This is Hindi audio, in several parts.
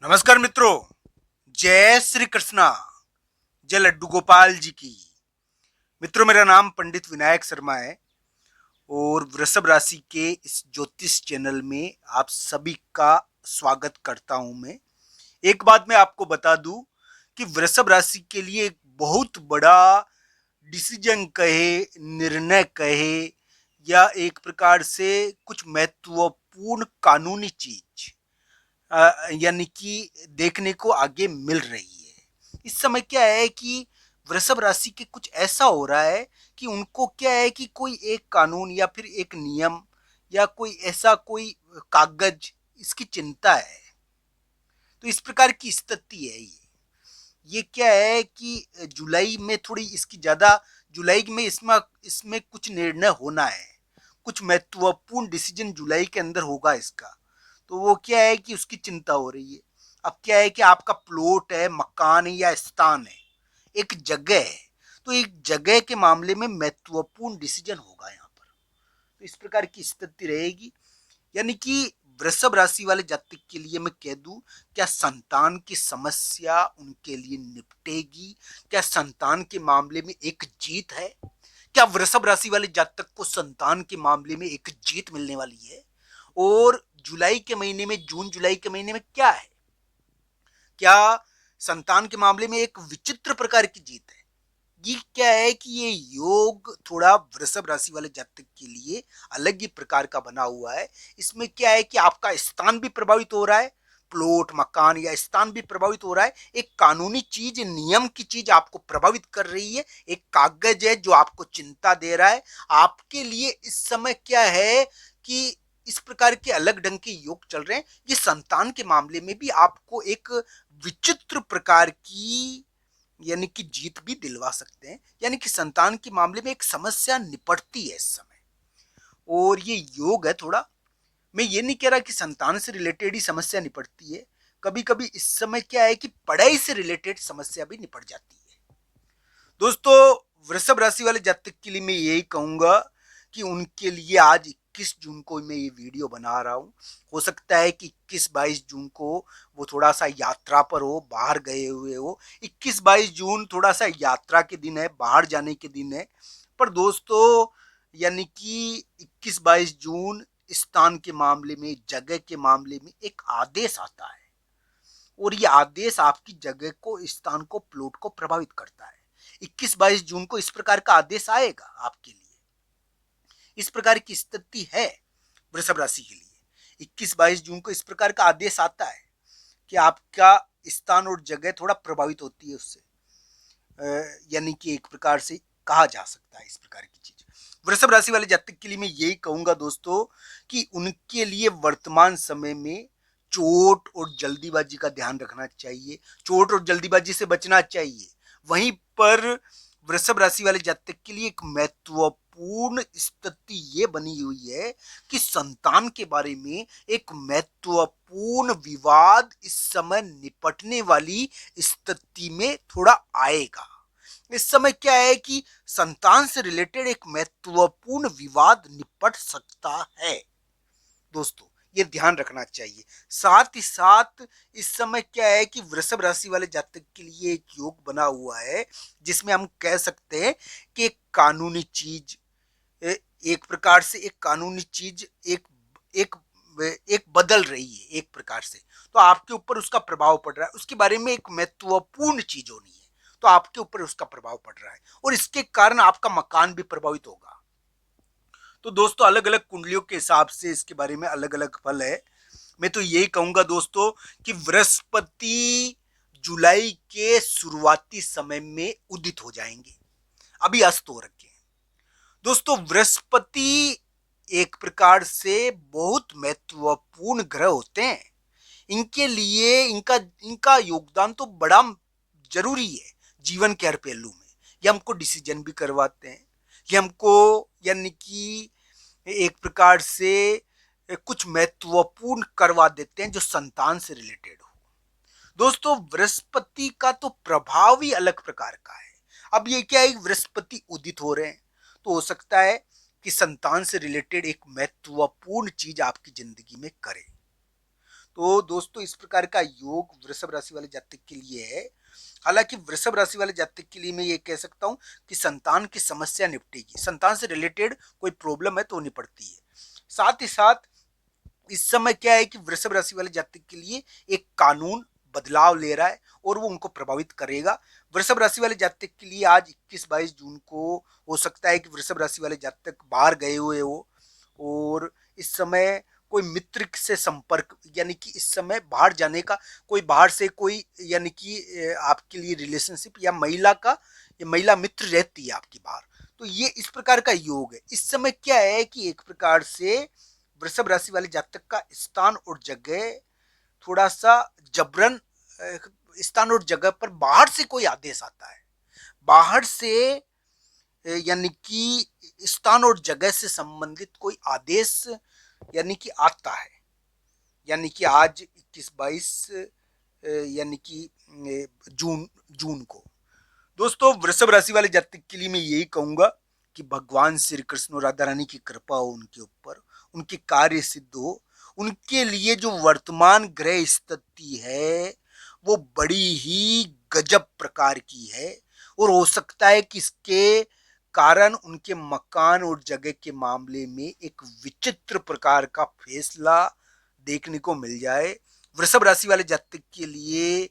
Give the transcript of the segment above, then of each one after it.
नमस्कार मित्रों, जय श्री कृष्णा, जय लड्डू गोपाल जी की। मित्रों, मेरा नाम पंडित विनायक शर्मा है और वृषभ राशि के इस ज्योतिष चैनल में आप सभी का स्वागत करता हूं। मैं एक बात मैं आपको बता दूं कि वृषभ राशि के लिए एक बहुत बड़ा डिसीजन कहे, निर्णय कहे, या एक प्रकार से कुछ महत्वपूर्ण कानूनी चीज यानी कि देखने को आगे मिल रही है। इस समय क्या है कि वृषभ राशि के कुछ ऐसा हो रहा है कि उनको क्या है कि कोई एक कानून या फिर एक नियम या कोई ऐसा कोई कागज, इसकी चिंता है। तो इस प्रकार की स्थिति है ये क्या है कि जुलाई में थोड़ी इसकी ज्यादा, जुलाई में इसमें इसमें कुछ निर्णय होना है, कुछ महत्वपूर्ण डिसीजन जुलाई के अंदर होगा इसका। तो वो क्या है कि उसकी चिंता हो रही है। अब क्या है कि आपका प्लॉट है, मकान है या स्थान है, एक जगह है, तो एक जगह के मामले में महत्वपूर्ण डिसीजन होगा यहाँ पर। तो इस प्रकार की स्थिति रहेगी। यानी कि वृषभ राशि वाले जातक के लिए मैं कह दूं, क्या संतान की समस्या उनके लिए निपटेगी? क्या संतान के मामले में एक जीत है? क्या वृषभ राशि वाले जातक को संतान के मामले में एक जीत मिलने वाली है? और जुलाई के महीने में, जून जुलाई के महीने में क्या है? क्या संतान के मामले में एक विचित्र प्रकार की जीत है? ये क्या है कि ये योग थोड़ा वृषभ राशि वाले जातक के लिए अलग ही प्रकार का बना हुआ है। इसमें क्या है कि आपका स्थान भी प्रभावित हो रहा है, प्लॉट, मकान या स्थान भी प्रभावित हो रहा है। एक कानूनी चीज, नियम की चीज आपको प्रभावित कर रही है। एक कागज है जो आपको चिंता दे रहा है। आपके लिए इस समय क्या है कि इस प्रकार के अलग ढंग के योग चल रहे हैं। ये संतान के मामले में भी आपको एक विचित्र प्रकार की यानी कि जीत भी दिलवा सकते हैं। यानी कि संतान के मामले में एक समस्या निपटती है इस समय। और ये योग है थोड़ा, मैं ये नहीं कह रहा कि संतान से रिलेटेड ही समस्या निपटती है। कभी कभी इस समय क्या है कि पढ़ाई से रिलेटेड समस्या भी निपट जाती है। दोस्तों, वृषभ राशि वाले जातक के लिए मैं यही कहूंगा कि उनके लिए आज 21 जून को मैं ये वीडियो बना रहा हूं। हो सकता है कि 21-22 जून को वो थोड़ा सा यात्रा पर हो, बाहर गए हुए हो। 21-22 जून थोड़ा सा यात्रा के दिन है, बाहर जाने के दिन है। पर दोस्तों, यानी कि 21-22 जून स्थान के मामले में, जगह के मामले में एक आदेश आता है और ये आदेश आपकी जगह को, स्थान को, प्लॉट को प्रभावित करता है। 21-22 जून को इस प्रकार का आदेश आएगा आपके लिए। इस प्रकार की स्थिति है वृषभ राशि के लिए। 21-22 जून को इस प्रकार का आदेश आता है कि आपका स्थान और जगह थोड़ा प्रभावित होती है उससे। यानी कि एक प्रकार से कहा जा सकता है इस प्रकार की चीज। वृषभ राशि वाले जातक के लिए मैं यही कहूंगा दोस्तों कि उनके लिए वर्तमान समय में चोट और जल्दीबाजी का ध्यान रखना चाहिए। चोट और जल्दीबाजी से बचना चाहिए। वहीं पर वृषभ राशि वाले जातक के लिए एक महत्वपूर्ण स्थिति ये बनी हुई है कि संतान के बारे में एक महत्वपूर्ण विवाद इस समय निपटने वाली स्थिति में थोड़ा आएगा। इस समय क्या है कि संतान से रिलेटेड एक महत्वपूर्ण विवाद निपट सकता है दोस्तों, ये ध्यान रखना चाहिए। साथ ही साथ इस समय क्या है कि वृषभ राशि वाले जातक के लिए एक योग बना हुआ है जिसमें हम कह सकते हैं कि एक कानूनी चीज, एक प्रकार से एक कानूनी चीज एक एक एक बदल रही है एक प्रकार से। तो आपके ऊपर उसका प्रभाव पड़ रहा है, उसके बारे में एक महत्वपूर्ण चीज होनी है, तो आपके ऊपर उसका प्रभाव पड़ रहा है और इसके कारण आपका मकान भी प्रभावित होगा। तो दोस्तों, अलग अलग कुंडलियों के हिसाब से इसके बारे में अलग अलग फल है। मैं तो यही कहूंगा दोस्तों कि बृहस्पति जुलाई के शुरुआती समय में उदित हो जाएंगे, अभी अस्त हो रखे हैं। दोस्तों, बृहस्पति एक प्रकार से बहुत महत्वपूर्ण ग्रह होते हैं। इनके लिए इनका इनका योगदान तो बड़ा जरूरी है जीवन के हर पहलू में। ये हमको डिसीजन भी करवाते हैं, ये हमको यानी कि एक प्रकार से कुछ महत्वपूर्ण करवा देते हैं जो संतान से रिलेटेड हो। दोस्तों, बृहस्पति का तो प्रभाव ही अलग प्रकार का है। अब ये क्या है, बृहस्पति उदित हो रहे हैं तो हो सकता है कि संतान से रिलेटेड एक महत्वपूर्ण चीज आपकी जिंदगी में करे। तो दोस्तों इस प्रकार का योग वृषभ राशि वाले जातक के लिए है। हालांकि वृषभ राशि वाले जातक के लिए मैं ये कह सकता हूँ कि संतान की समस्या निपटेगी, संतान से रिलेटेड कोई प्रॉब्लम है तो निपटती है। साथ ही साथ इस समय क्या है कि वृषभ राशि वाले जातक के लिए एक कानून बदलाव ले रहा है और वो उनको प्रभावित करेगा। वृषभ राशि वाले जातक के लिए आज 21-22 जून को हो सकता है कि वृषभ राशि वाले जातक बाहर गए हुए हो और इस समय कोई मित्र से संपर्क, यानी कि इस समय बाहर जाने का कोई बाहर से कोई, यानी कि आपके लिए रिलेशनशिप या महिला का या महिला मित्र रहती है आपकी बाहर, तो ये इस प्रकार का योग है। इस समय क्या है कि एक प्रकार से वृषभ राशि वाले जातक का स्थान और जगह थोड़ा सा जबरन, स्थान और जगह पर बाहर से कोई आदेश आता है, बाहर से यानी कि स्थान और जगह से संबंधित कोई आदेश यानी कि आता है। यानी कि आज 21-22 यानी कि जून जून को दोस्तों वृषभ राशि वाले जातक के लिए मैं यही कहूंगा कि भगवान श्री कृष्ण और राधा रानी की कृपा हो उनके ऊपर, उनके कार्य सिद्ध हो। उनके लिए जो वर्तमान ग्रह स्थिति है वो बड़ी ही गजब प्रकार की है और हो सकता है कि इसके कारण उनके मकान और जगह के मामले में एक विचित्र प्रकार का फैसला देखने को मिल जाए। वृषभ राशि वाले जातक के लिए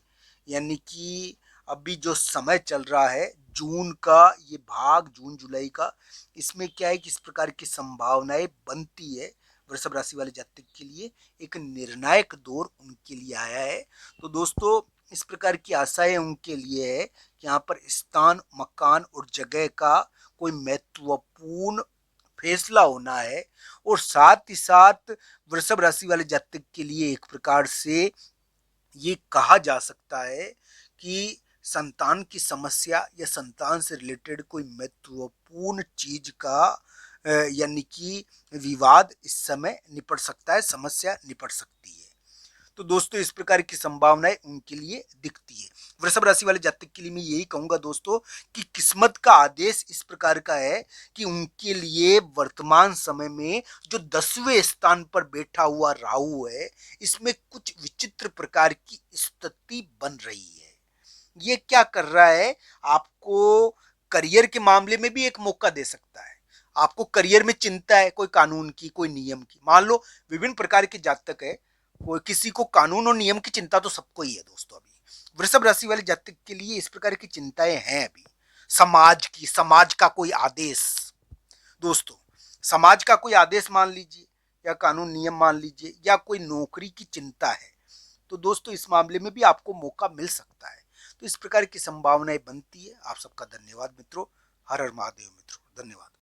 यानी कि अभी जो समय चल रहा है जून का, ये भाग जून जुलाई का, इसमें क्या है कि इस प्रकार की संभावनाएं बनती है। वृषभ राशि वाले जातक के लिए एक निर्णायक दौर उनके लिए आया है। तो दोस्तों इस प्रकार की आशाएं उनके लिए है कि यहाँ पर स्थान, मकान और जगह का कोई महत्वपूर्ण फैसला होना है। और साथ ही साथ वृषभ राशि वाले जातक के लिए एक प्रकार से ये कहा जा सकता है कि संतान की समस्या या संतान से रिलेटेड कोई महत्वपूर्ण चीज का यानी कि विवाद इस समय निपट सकता है, समस्या निपट सकती है। तो दोस्तों इस प्रकार की संभावनाएं उनके लिए दिखती है। वृषभ राशि वाले जातक के लिए मैं यही कहूंगा दोस्तों कि किस्मत का आदेश इस प्रकार का है कि उनके लिए वर्तमान समय में जो 10वें स्थान पर बैठा हुआ राहु है, इसमें कुछ विचित्र प्रकार की स्थिति बन रही है। ये क्या कर रहा है, आपको करियर के मामले में भी एक मौका दे सकता है। आपको करियर में चिंता है कोई कानून की, कोई नियम की, मान लो विभिन्न प्रकार के जातक है, कोई किसी को कानून और नियम की चिंता तो सबको ही है दोस्तों। अभी वृषभ राशि वाले जातक के लिए इस प्रकार की चिंताएं हैं अभी। समाज की, समाज का कोई आदेश दोस्तों, समाज का कोई आदेश मान लीजिए या कानून नियम मान लीजिए या कोई नौकरी की चिंता है, तो दोस्तों इस मामले में भी आपको मौका मिल सकता है। तो इस प्रकार की संभावनाएं बनती है। आप सबका धन्यवाद मित्रों। हर हर महादेव मित्रों, धन्यवाद।